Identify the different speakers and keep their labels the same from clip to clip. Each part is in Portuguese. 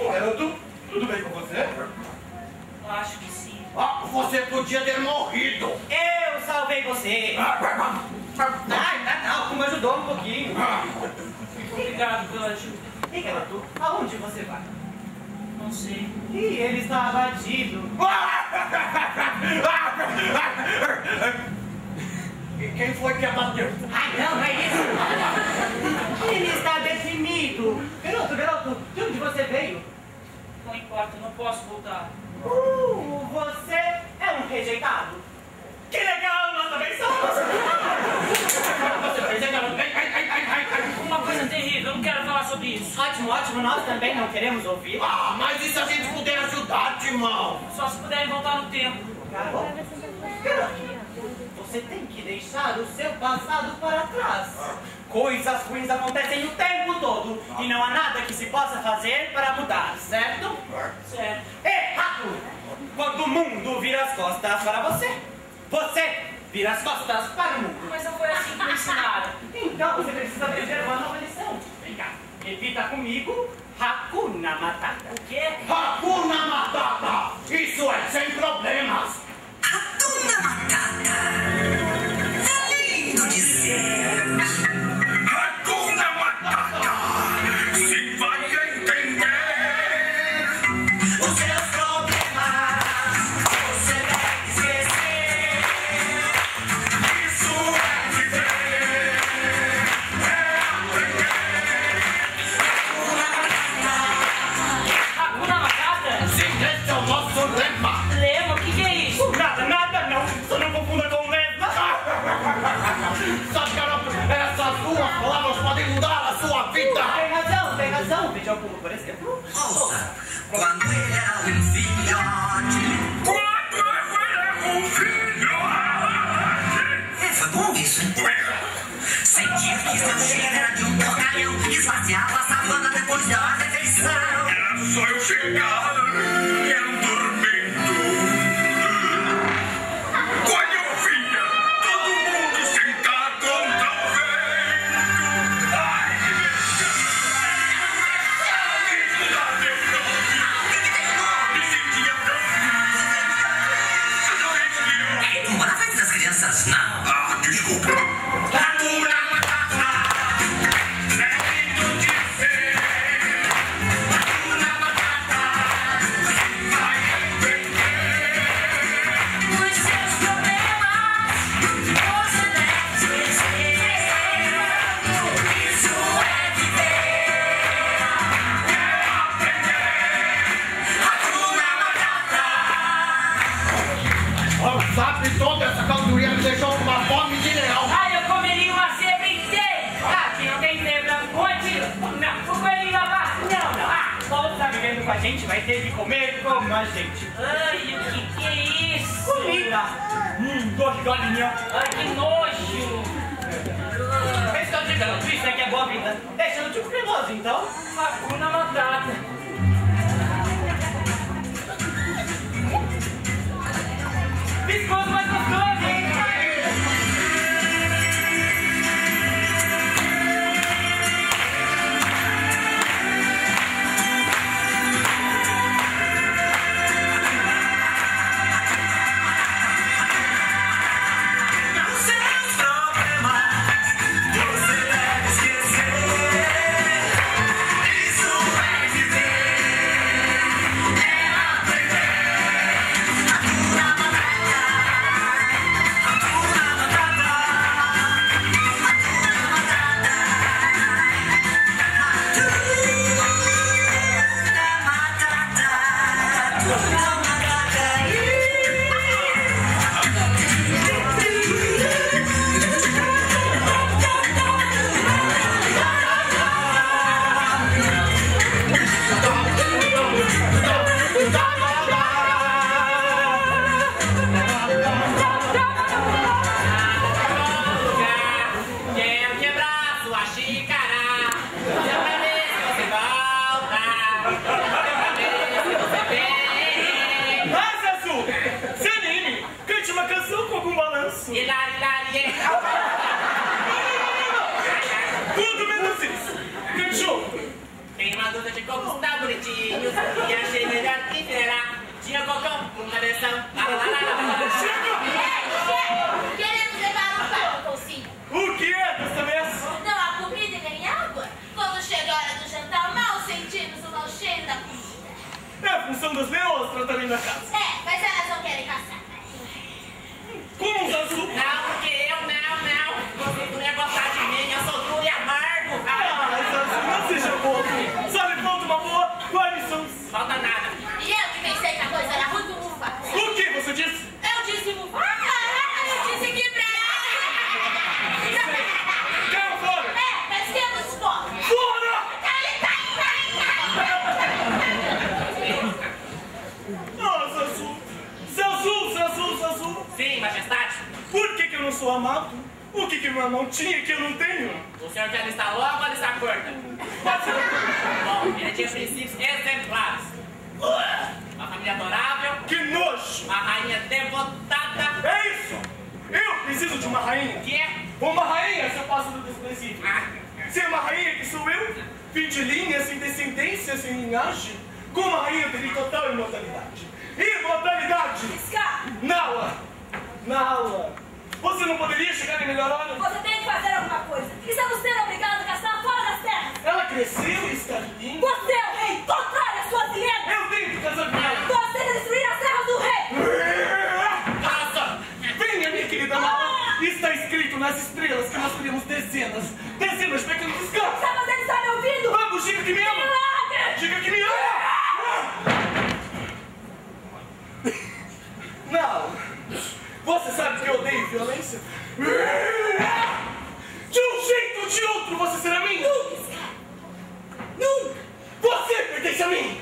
Speaker 1: Garoto, tudo bem com você?
Speaker 2: Acho que sim.
Speaker 1: Ah, você podia ter morrido.
Speaker 2: Eu salvei você. Não, me ajudou um pouquinho. Obrigado pela ajuda. E garoto, aonde você vai? Não sei. Ih, ele está abatido.
Speaker 1: Quem foi que abateu?
Speaker 2: Ai, não é isso. Ele está deprimido. Garoto, de onde você veio? Não importa, não posso voltar. Você é um rejeitado. Que legal, nós também somos. Você fez aquela... Uma coisa terrível, eu não quero falar sobre isso. Ótimo, nós também não queremos ouvir.
Speaker 1: Ah, mas e se a gente puder ajudar, Timão?
Speaker 2: Só se puderem voltar no tempo. Garoto, você tem que deixar o seu passado para trás. Coisas ruins acontecem o tempo todo e não há nada que se possa fazer para mudar, certo? Certo. Errado! Quando o mundo vira as costas para você, você vira as costas para o mundo. Mas não foi assim que me ensinaram. Então você precisa aprender uma nova lição. Vem cá, repita comigo. Hakuna Matata. O quê?
Speaker 1: Hakuna Matata! Isso é sem problemas!
Speaker 3: Hakuna Matata! É lindo dizer! Hakuna Matata! Se vai entender os seus problemas, você deve esquecer. Isso é viver, é aprender.
Speaker 2: Hakuna Matata?
Speaker 1: Sim, esse é o nosso lema!
Speaker 2: Lema? O que é isso? Nada não. Só não confunda com lema.
Speaker 1: Sabe, garoto, essas duas palavras podem mudar a sua vida!
Speaker 2: Tem razão. Veja algum, por exemplo.
Speaker 3: Ouça, quando ele era um filhote. Foi bom isso, hein? Sentia que seu cheiro era de um porcalhão que esvaziava a savana depois da refeição. Era só eu chegar e era um dormento. Quando eu via todo mundo sentado ao vento. Ai, que me sentia tão... Ei, na frente das crianças, não. Ah, desculpa. Hakuna Matata, é lindo dizer. Hakuna Matata, vai entender. Os seus problemas, você deve esquecer. Isso é viver, é aprender. Hakuna Matata.
Speaker 1: Sabe, toda essa caldurinha me deixou com uma fome de leão!
Speaker 2: Ai, eu comeria uma zebra inteira. Ah, que não tem zebra. Onde? Não, o coelhinho da vaca. Não. Ah, Paulo tá vivendo com a gente, vai ter que comer como a gente. Ai, o que é isso? Comida. Gosto de galinha. Ai, que nojo. Esse é o de garoto, isso é que é boa vida. Deixa no tipo cremoso, então. Hakuna Matata. Viscoso, mais gostoso, hein?
Speaker 3: Os seus problemas, você deve esquecer. Isso é viver, é aprender. Hakuna Matata, Hakuna Matata, Hakuna Matata, Hakuna Matata.
Speaker 2: Quero quebrar sua xícara. Outra vez você volta. Outra vez você vem.
Speaker 4: Mas, Azul, se anime, cante uma canção com algum balanço.
Speaker 2: Hilari,
Speaker 4: Tudo menos isso. Cachorro.
Speaker 2: Tem uma dúvida Os de cocos tão bonitinhos. E achei melhor que será. Tinha cocão com cabeção.
Speaker 5: Queremos levar um papo, Tocinho.
Speaker 4: O que é dessa vez?
Speaker 5: Não há comida e nem água. Quando chega a hora do jantar, mal sentimos o mau cheiro da comida.
Speaker 4: É a função das leoas tratarem da casa.
Speaker 5: É, mas elas não querem caçar.
Speaker 4: Como os azul?
Speaker 2: Não, porque eu não. Você não ia gostar de mim. Eu sou duro e amargo.
Speaker 4: Zazu, não seja bobo. Só lhe falta uma boa guarnição.
Speaker 2: Falta nada.
Speaker 5: E eu que pensei que a coisa era muito ufa.
Speaker 4: O que você disse?
Speaker 5: Eu disse ufa. Eu disse que pra...
Speaker 4: Caiu fora!
Speaker 5: É, mas quem nos fora?
Speaker 4: Fora! Ah, Zazu! Zazu!
Speaker 2: Sim, majestade.
Speaker 4: Por que eu não sou amado? O que meu irmão tinha que eu não tenho?
Speaker 2: O senhor quer listar logo ou listar curta? Bom, ele tinha princípios exemplares. Uma família adorável.
Speaker 4: Que nojo!
Speaker 2: Uma rainha devotada.
Speaker 4: É isso! Eu preciso de uma rainha.
Speaker 2: Que é?
Speaker 4: Uma rainha, seu pássaro desprezível. Se é uma rainha que sou eu, fim de linha, sem descendência, sem linhagem, com uma rainha eu teria total imortalidade. Imortalidade! Nala! Você não poderia chegar em melhor hora?
Speaker 6: Você tem que fazer alguma coisa. Estamos sendo obrigados a caçar fora das terras.
Speaker 4: Ela cresceu e está linda.
Speaker 6: Você é o rei, contrário às suas hienas.
Speaker 4: Eu tenho que casar com ela.
Speaker 6: Você tem que destruir as terras do rei.
Speaker 4: Nossa! Venha, minha querida Nala. Está escrito nas estrelas que nós teremos dezenas de pequenos escravos.
Speaker 6: Mas ele está me ouvindo.
Speaker 4: Vamos, diga que me ama.
Speaker 6: Milagre!
Speaker 4: Diga que me ama. Nala, você sabe que eu odeio violência? De um jeito ou de outro você será minha. Nunca! Você pertence a mim!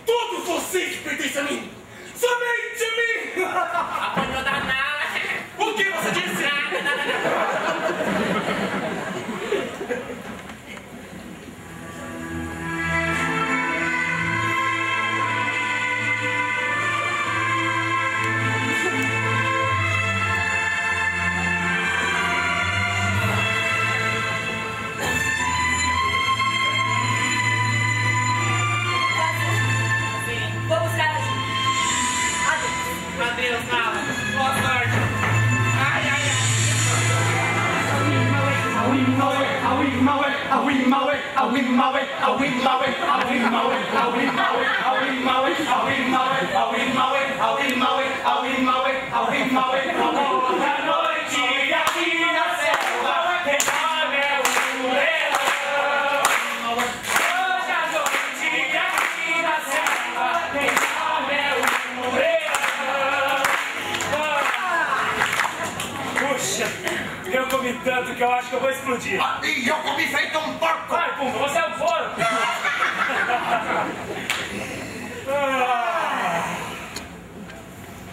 Speaker 4: Todos vocês pertencem a mim! Somente a mim!
Speaker 2: Apanhou da Nala.
Speaker 4: O que você disse?
Speaker 6: Vou buscar a gente.
Speaker 2: Adeus, Nala. Boa sorte. Ai.
Speaker 4: Puxa, eu comi tanto que eu acho que eu vou explodir.
Speaker 1: E eu comi feito um porco!
Speaker 4: Vai, Pumba, você é um foro!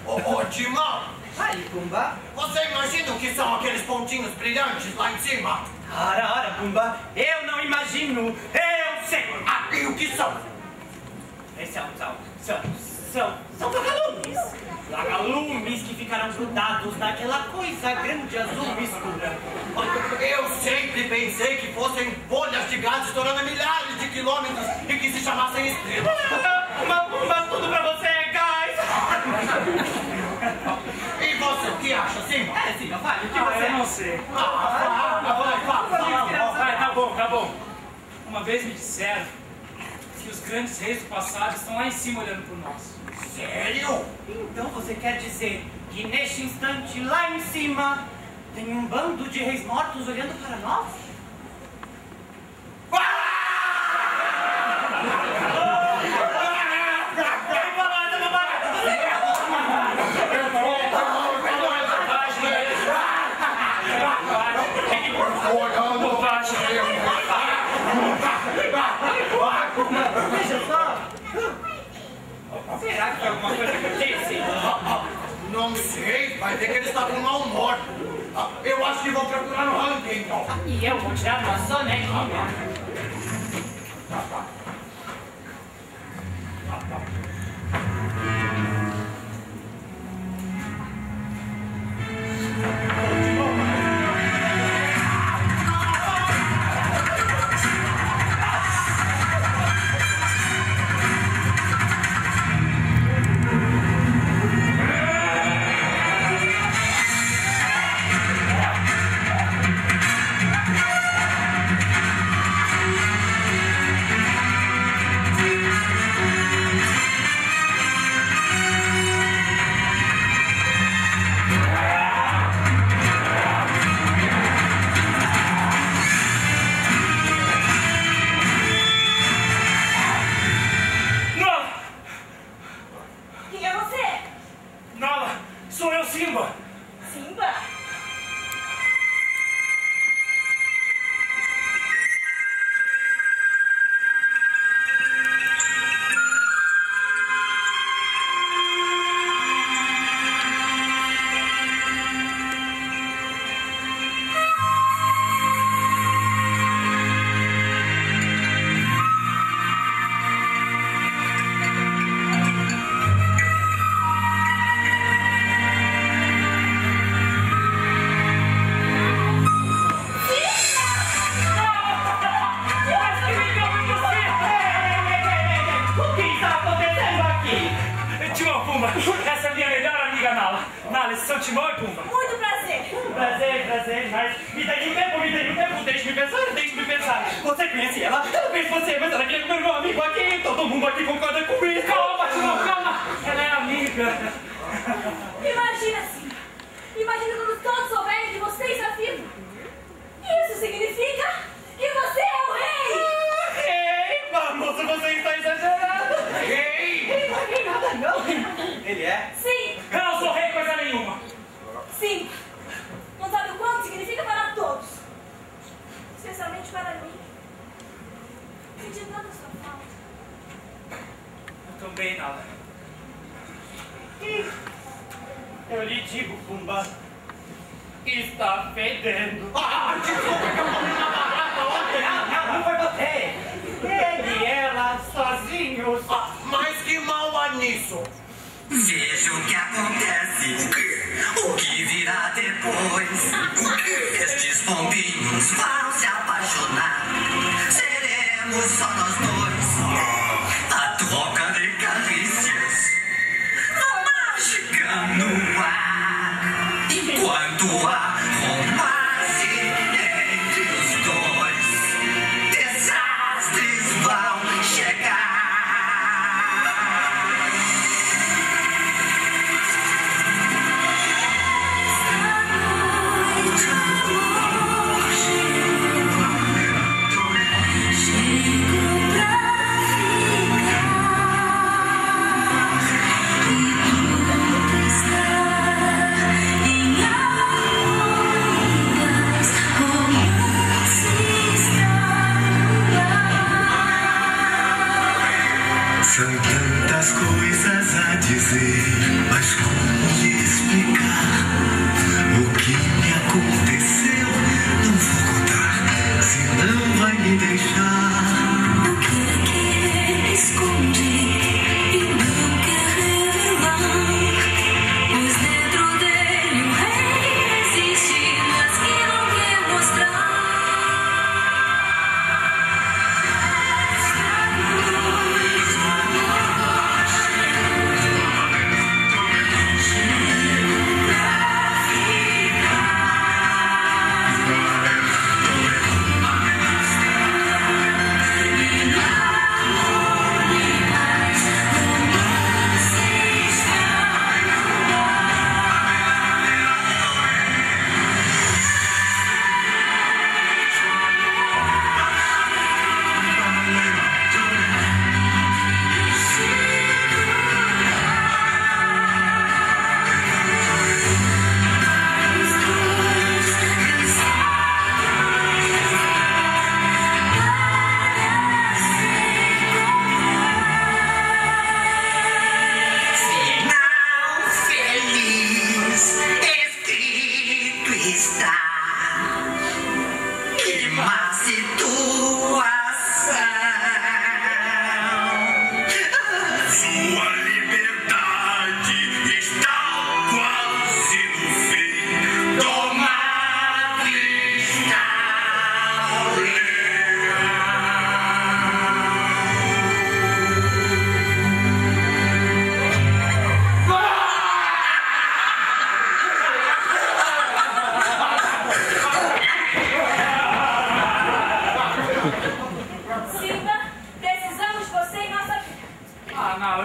Speaker 1: Ô, Timão,
Speaker 2: Aí, Pumba.
Speaker 1: você imagina o que são aqueles pontinhos brilhantes lá em cima?
Speaker 2: Ora, Pumba. Eu não imagino. Eu sei.
Speaker 1: E o que são?
Speaker 2: São vagalumes. Vagalumes que ficaram grudados naquela coisa grande azul escura.
Speaker 1: Eu sempre pensei que fossem bolhas de gás estourando a milhares de quilômetros e que se chamassem estrelas.
Speaker 2: Mas tudo pra você é gás.
Speaker 1: E você, o que acha, Simba?
Speaker 2: Sim, fale. O que você
Speaker 4: Eu não sei.
Speaker 1: Vai,
Speaker 4: Tá bom. Uma vez me disseram que os grandes reis do passado estão lá em cima olhando por nós.
Speaker 1: Sério?
Speaker 2: Então você quer dizer que neste instante, lá em cima, tem um bando de reis mortos olhando para nós? Veja só! Será que foi alguma coisa que eu disse?
Speaker 1: Não sei, vai ver que eles estavam mal humor. Eu acho que vão procurar no ranking, então.
Speaker 2: E eu vou tirar uma sonequinha. Essa é a minha melhor amiga, Nala. Nala, esse seu Timão e Pumba.
Speaker 6: Muito prazer.
Speaker 2: Prazer, mas me dê um tempo, deixe-me pensar. Você conhece ela? Eu conheço você, mas ela é meu amigo aqui. Todo mundo aqui concorda comigo. Calma, Timão, calma. Ela é amiga.
Speaker 6: Imagina assim. Imagina quando todos souberem que você está vivo. Isso significa que você é o rei.
Speaker 2: Rei? Vamos, você está exagerado.
Speaker 1: Rei!
Speaker 2: Não é rei nada, não.
Speaker 1: Ele é?
Speaker 6: Sim,
Speaker 2: Eu não sou rei coisa nenhuma.
Speaker 6: sim. Não sabe o quanto significa para todos. Especialmente para mim. Senti tanta sua falta.
Speaker 2: Eu também, Nala. Eu lhe digo, Pumba. Está fedendo. Não foi você. Ele e ela, sozinhos.
Speaker 1: Mas que mal há nisso?
Speaker 3: Veja o que acontece, o que virá depois. Estes pombinhos vão se apaixonar. Seremos só nós dois. A troca de carícias, a mágica no ar. Enquanto há romance entre os dois, desastres vão chegar.
Speaker 7: São tantas coisas a dizer, mas como lhe explicar o que me aconteceu? Não vou contar, senão vai me deixar.
Speaker 8: O que é que ele esconde e não quer revelar? Pois dentro dele o rei existe, mas que não quer mostrar.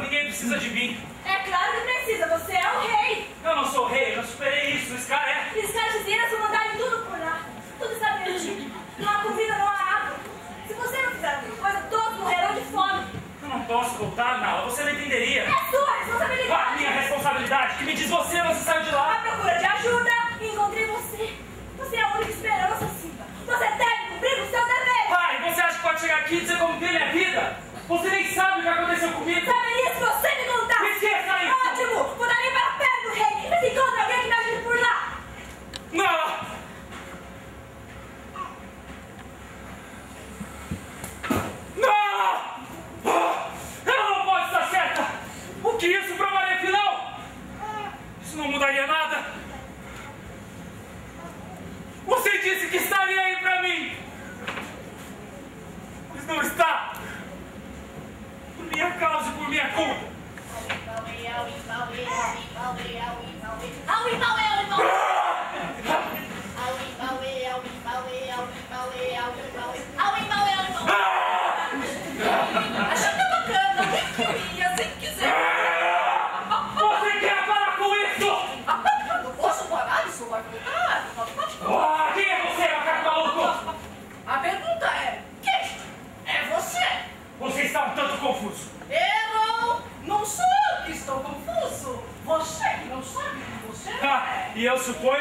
Speaker 2: Ninguém precisa de mim.
Speaker 6: É claro que precisa, você é o rei.
Speaker 2: Eu não sou rei, eu já superei isso. Scar é.
Speaker 6: Scar e Zira vão mandar em tudo por lá. Tudo está perdido. Não há comida, não há água. Se você não fizer alguma coisa, todos morrerão de fome.
Speaker 2: Eu não posso voltar, Nala. Você não entenderia.
Speaker 6: É sua responsabilidade.
Speaker 2: Qual a minha responsabilidade? Que me diz você saiu de lá.
Speaker 6: À procura de ajuda e encontrei você. Você é a única esperança, Simba. Você deve cumprir o seu dever.
Speaker 2: Pai, você acha que pode chegar aqui e dizer como tem minha vida? Você nem sabe o que aconteceu comigo.
Speaker 6: Saberia se você me contasse.
Speaker 2: Me esqueça isso.
Speaker 6: Ótimo. Vou dar nem para perto do rei. E se encontra alguém que me ajude por lá.
Speaker 2: Não. Ela não pode estar certa. O que isso provaria afinal? Isso não mudaria nada. Você disse que estaria aí pra mim. Mas não está. Por minha causa e por minha
Speaker 4: supõe